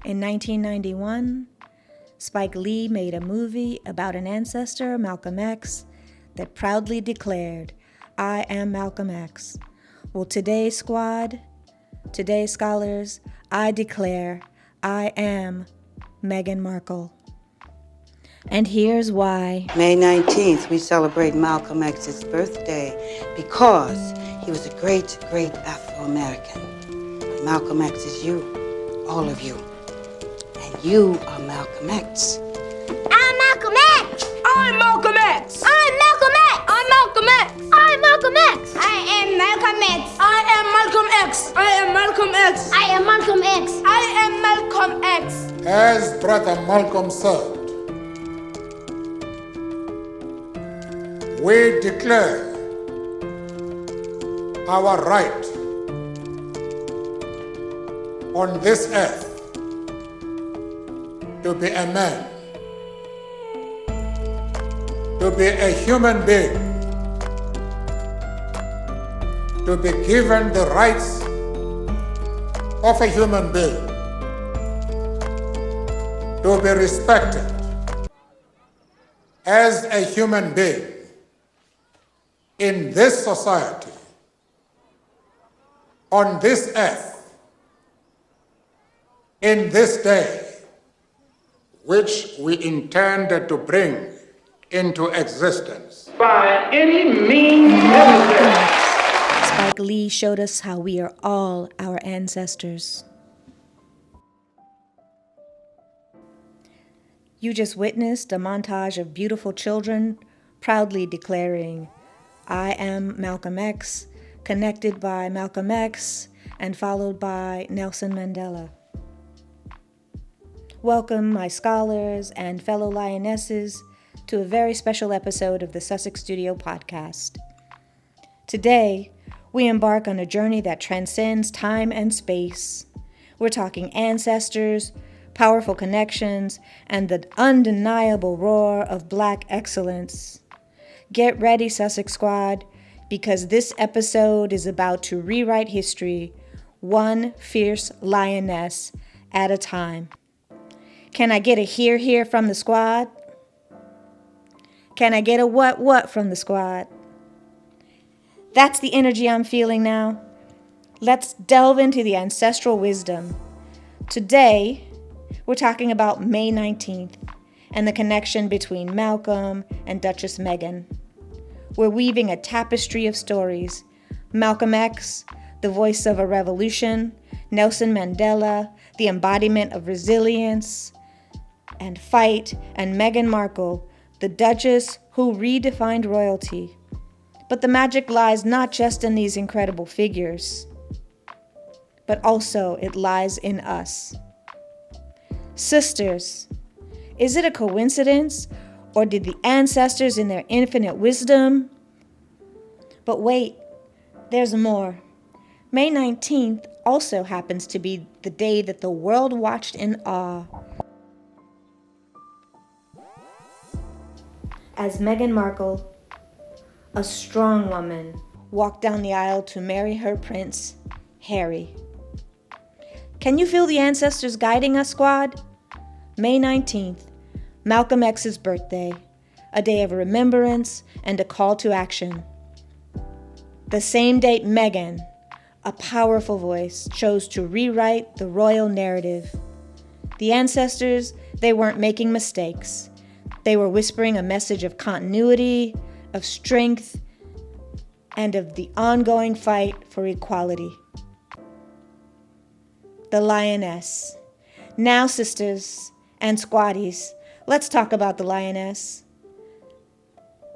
In 1991, Spike Lee made a movie about an ancestor, Malcolm X, that proudly declared, "I am Malcolm X." Well, today, squad, today, scholars, I declare I am Meghan Markle. And here's why. May 19th, we celebrate Malcolm X's birthday because he was a great, great Afro-American. But Malcolm X is you, all of you. And you are Malcolm X. I'm Malcolm X! I'm Malcolm X! I'm Malcolm X! I'm Malcolm X! I'm Malcolm X! I am Malcolm X! I am Malcolm X! I am Malcolm X! I am Malcolm X! I am Malcolm X! As Brother Malcolm said, we declare our right on this earth to be a man, to be a human being, to be given the rights of a human being, to be respected as a human being in this society, on this earth, in this day, which we intend to bring into existence by any means necessary. Spike Lee showed us how we are all our ancestors. You just witnessed a montage of beautiful children proudly declaring, "I am Malcolm X," connected by Malcolm X and followed by Nelson Mandela. Welcome, my scholars and fellow lionesses, to a very special episode of the Sussex Studio podcast. Today, we embark on a journey that transcends time and space. We're talking ancestors, powerful connections, and the undeniable roar of Black excellence. Get ready, Sussex Squad, because this episode is about to rewrite history, one fierce lioness at a time. Can I get a hear from the squad? Can I get a what from the squad? That's the energy I'm feeling now. Let's delve into the ancestral wisdom. Today, we're talking about May 19th and the connection between Malcolm and Duchess Meghan. We're weaving a tapestry of stories. Malcolm X, the voice of a revolution, Nelson Mandela, the embodiment of resilience and fight, and Meghan Markle, the Duchess who redefined royalty. But the magic lies not just in these incredible figures, but also it lies in us. Sisters, is it a coincidence, or did the ancestors in their infinite wisdom? But wait, there's more. May 19th also happens to be the day that the world watched in awe as Meghan Markle, a strong woman, walked down the aisle to marry her prince, Harry. Can you feel the ancestors guiding us, squad? May 19th, Malcolm X's birthday, a day of remembrance and a call to action. The same date Meghan, a powerful voice, chose to rewrite the royal narrative. The ancestors, they weren't making mistakes. They were whispering a message of continuity, of strength, and of the ongoing fight for equality. The lioness. Now, sisters and squaddies, let's talk about the lioness.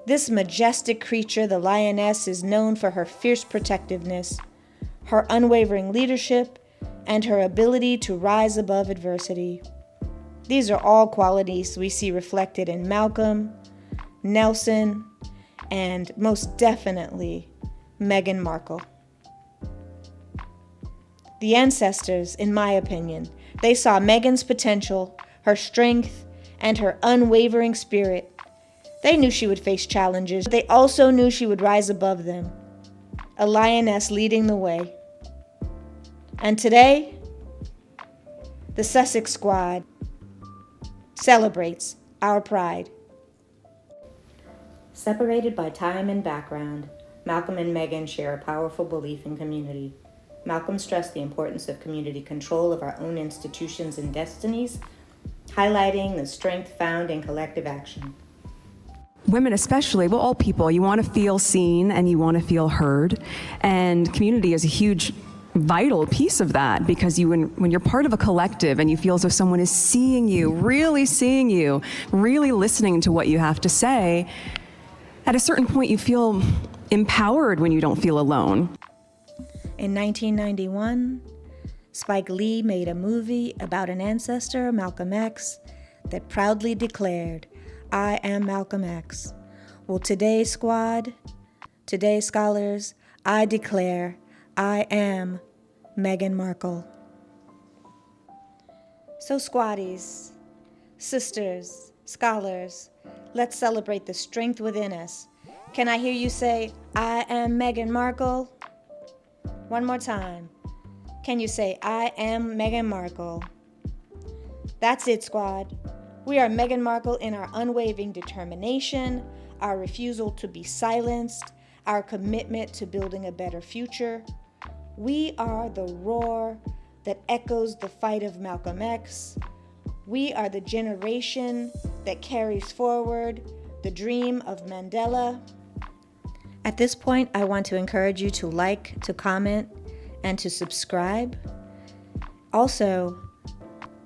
This majestic creature, the lioness, is known for her fierce protectiveness, her unwavering leadership, and her ability to rise above adversity. These are all qualities we see reflected in Malcolm, Nelson, and most definitely Meghan Markle. The ancestors, in my opinion, they saw Meghan's potential, her strength, and her unwavering spirit. They knew she would face challenges. They also knew she would rise above them. A lioness leading the way. And today, The Sussex Squad celebrates our pride. Separated by time and background, Malcolm and Meghan share a powerful belief in community. Malcolm stressed the importance of community control of our own institutions and destinies, highlighting the strength found in collective action. Women especially, well, all people, you want to feel seen and you want to feel heard. And community is a huge, vital piece of that, because when you're part of a collective and you feel as though someone is seeing you, really listening to what you have to say, at a certain point you feel empowered when you don't feel alone. In 1991, Spike Lee made a movie about an ancestor, Malcolm X, that proudly declared, "I am Malcolm X." Well, today's squad, today's scholars, I declare I am Meghan Markle. So squaddies, sisters, scholars, let's celebrate the strength within us. Can I hear you say, I am Meghan Markle? One more time. Can you say, I am Meghan Markle? That's it, squad. We are Meghan Markle in our unwavering determination, our refusal to be silenced, our commitment to building a better future. We are the roar that echoes the fight of Malcolm X. We are the generation that carries forward the dream of Mandela. At this point, I want to encourage you to like, to comment, and to subscribe. Also,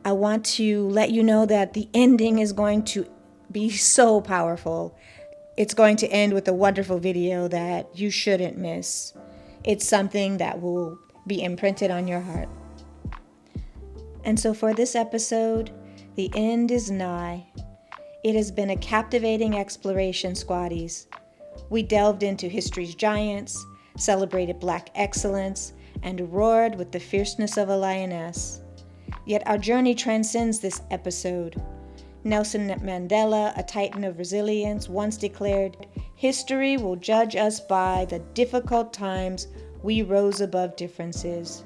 I want to let you know that the ending is going to be so powerful. It's going to end with a wonderful video that you shouldn't miss. It's something that will be imprinted on your heart. And so for this episode, the end is nigh. It has been a captivating exploration, squaddies. We delved into history's giants, celebrated Black excellence, and roared with the fierceness of a lioness. Yet our journey transcends this episode. Nelson Mandela, a titan of resilience, once declared, "History will judge us by the difficult times we rose above differences."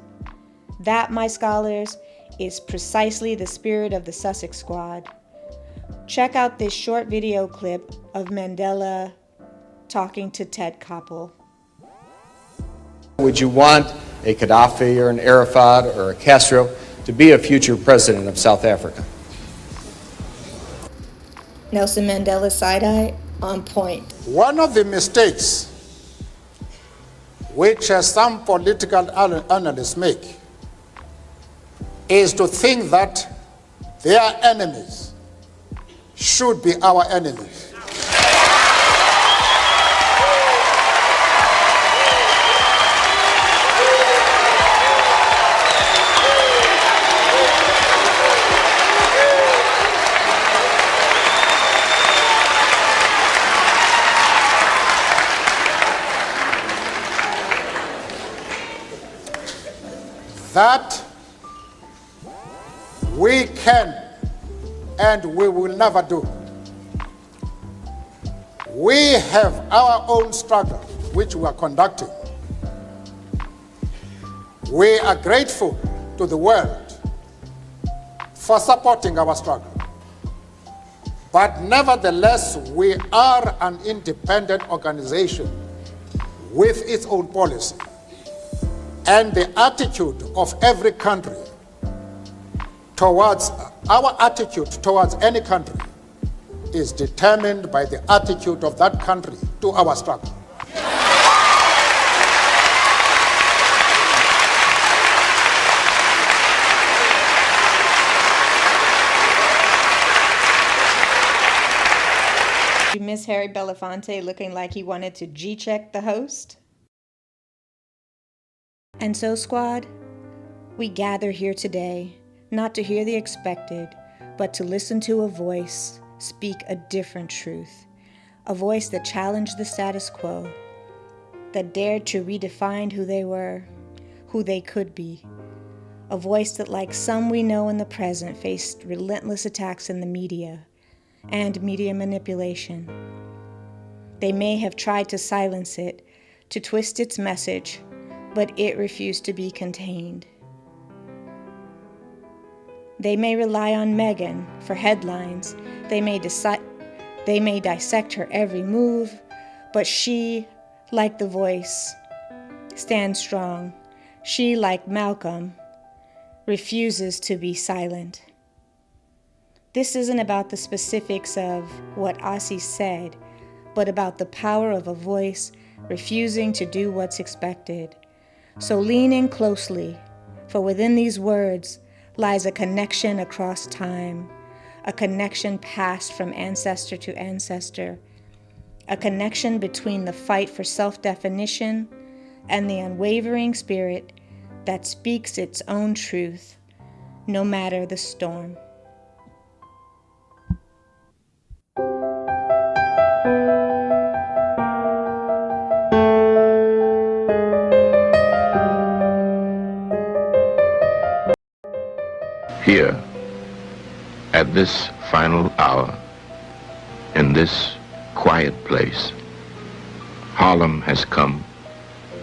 That, my scholars, is precisely the spirit of the Sussex Squad. Check out this short video clip of Mandela talking to Ted Koppel. Would you want a Gaddafi or an Arafat or a Castro to be a future president of South Africa? Nelson Mandela side-eye on point. One of the mistakes which some political analysts make is to think that their enemies should be our enemies. That we can and we will never do. We have our own struggle, which we are conducting. We are grateful to the world for supporting our struggle. But nevertheless, we are an independent organization with its own policy. And the attitude of every country towards, our attitude towards any country is determined by the attitude of that country to our struggle. You miss Harry Belafonte looking like he wanted to G-check the host? And so, squad, we gather here today, not to hear the expected, but to listen to a voice speak a different truth, a voice that challenged the status quo, that dared to redefine who they were, who they could be, a voice that, like some we know in the present, faced relentless attacks in the media and media manipulation. They may have tried to silence it, to twist its message, but it refused to be contained. They may rely on Meghan for headlines. They may dissect her every move, but she, like the voice, stands strong. She, like Malcolm, refuses to be silent. This isn't about the specifics of what Ossie said, but about the power of a voice refusing to do what's expected. So lean in closely, for within these words lies a connection across time, a connection passed from ancestor to ancestor, a connection between the fight for self-definition and the unwavering spirit that speaks its own truth, no matter the storm. Here, at this final hour, in this quiet place, Harlem has come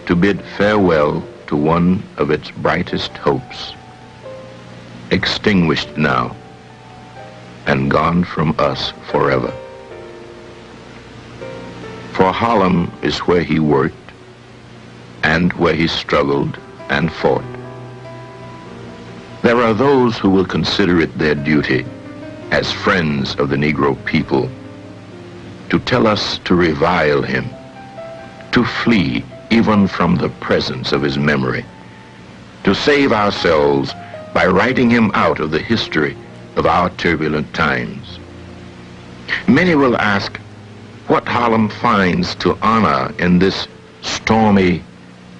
to bid farewell to one of its brightest hopes, extinguished now and gone from us forever. For Harlem is where he worked and where he struggled and fought. There are those who will consider it their duty as friends of the Negro people to tell us to revile him, to flee even from the presence of his memory, to save ourselves by writing him out of the history of our turbulent times. Many will ask what Harlem finds to honor in this stormy,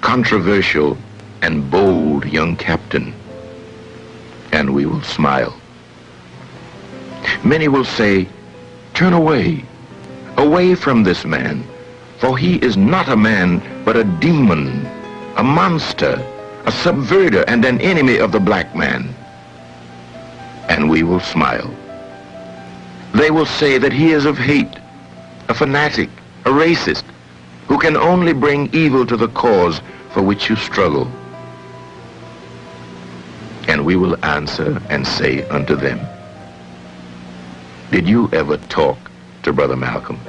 controversial, and bold young captain. And we will smile. Many will say, turn away, away from this man, for he is not a man, but a demon, a monster, a subverter, and an enemy of the black man. And we will smile. They will say that he is of hate, a fanatic, a racist, who can only bring evil to the cause for which you struggle. And we will answer and say unto them, did you ever talk to Brother Malcolm?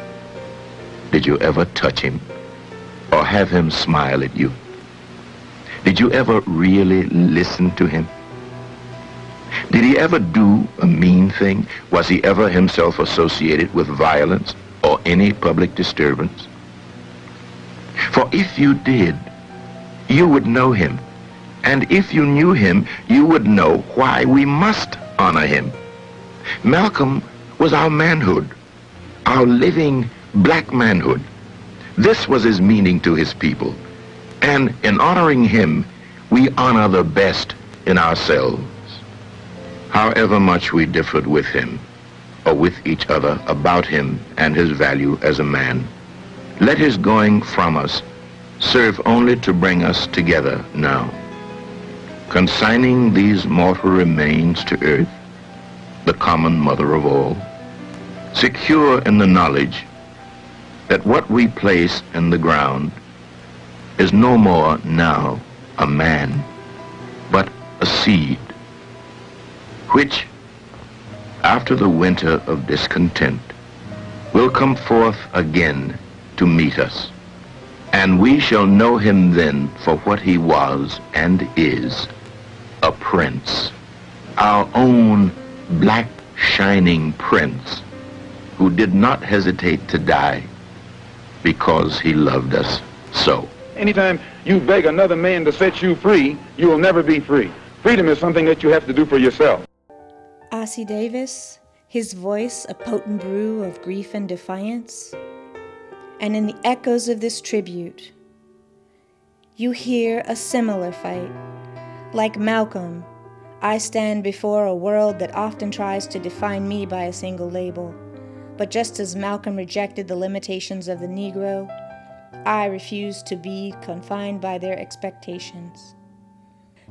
Did you ever touch him or have him smile at you? Did you ever really listen to him? Did he ever do a mean thing? Was he ever himself associated with violence or any public disturbance? For if you did, you would know him. And if you knew him, you would know why we must honor him. Malcolm was our manhood, our living black manhood. This was his meaning to his people. And in honoring him, we honor the best in ourselves. However much we differed with him, or with each other about him and his value as a man, let his going from us serve only to bring us together now. Consigning these mortal remains to earth, the common mother of all, secure in the knowledge that what we place in the ground is no more now a man, but a seed, which, after the winter of discontent, will come forth again to meet us, and we shall know him then for what he was and is, a prince, our own black shining prince, who did not hesitate to die because he loved us so. Anytime you beg another man to set you free, you will never be free. Freedom is something that you have to do for yourself. Ossie Davis, his voice a potent brew of grief and defiance. And in the echoes of this tribute, you hear a similar fight. Like Malcolm, I stand before a world that often tries to define me by a single label. But just as Malcolm rejected the limitations of the Negro, I refuse to be confined by their expectations.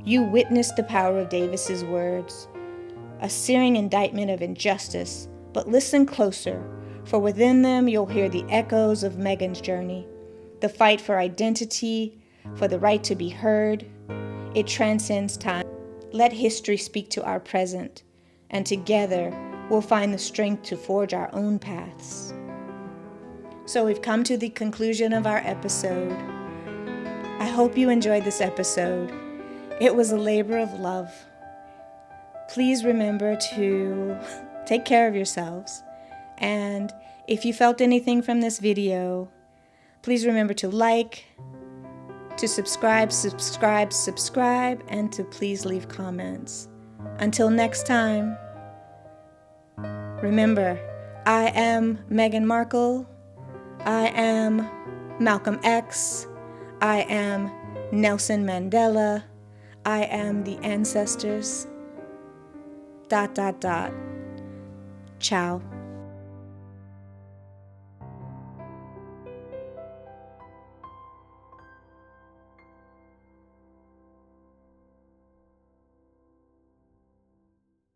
You witnessed the power of Davis's words, a searing indictment of injustice, but listen closer, for within them you'll hear the echoes of Meghan's journey, the fight for identity, for the right to be heard. It transcends time. Let history speak to our present, and together we'll find the strength to forge our own paths. So we've come to the conclusion of our episode. I hope you enjoyed this episode. It was a labor of love. Please remember to take care of yourselves. And if you felt anything from this video, please remember to like, to subscribe, and to please leave comments. Until next time, remember, I am Meghan Markle. I am Malcolm X. I am Nelson Mandela. I am the ancestors. ... Ciao.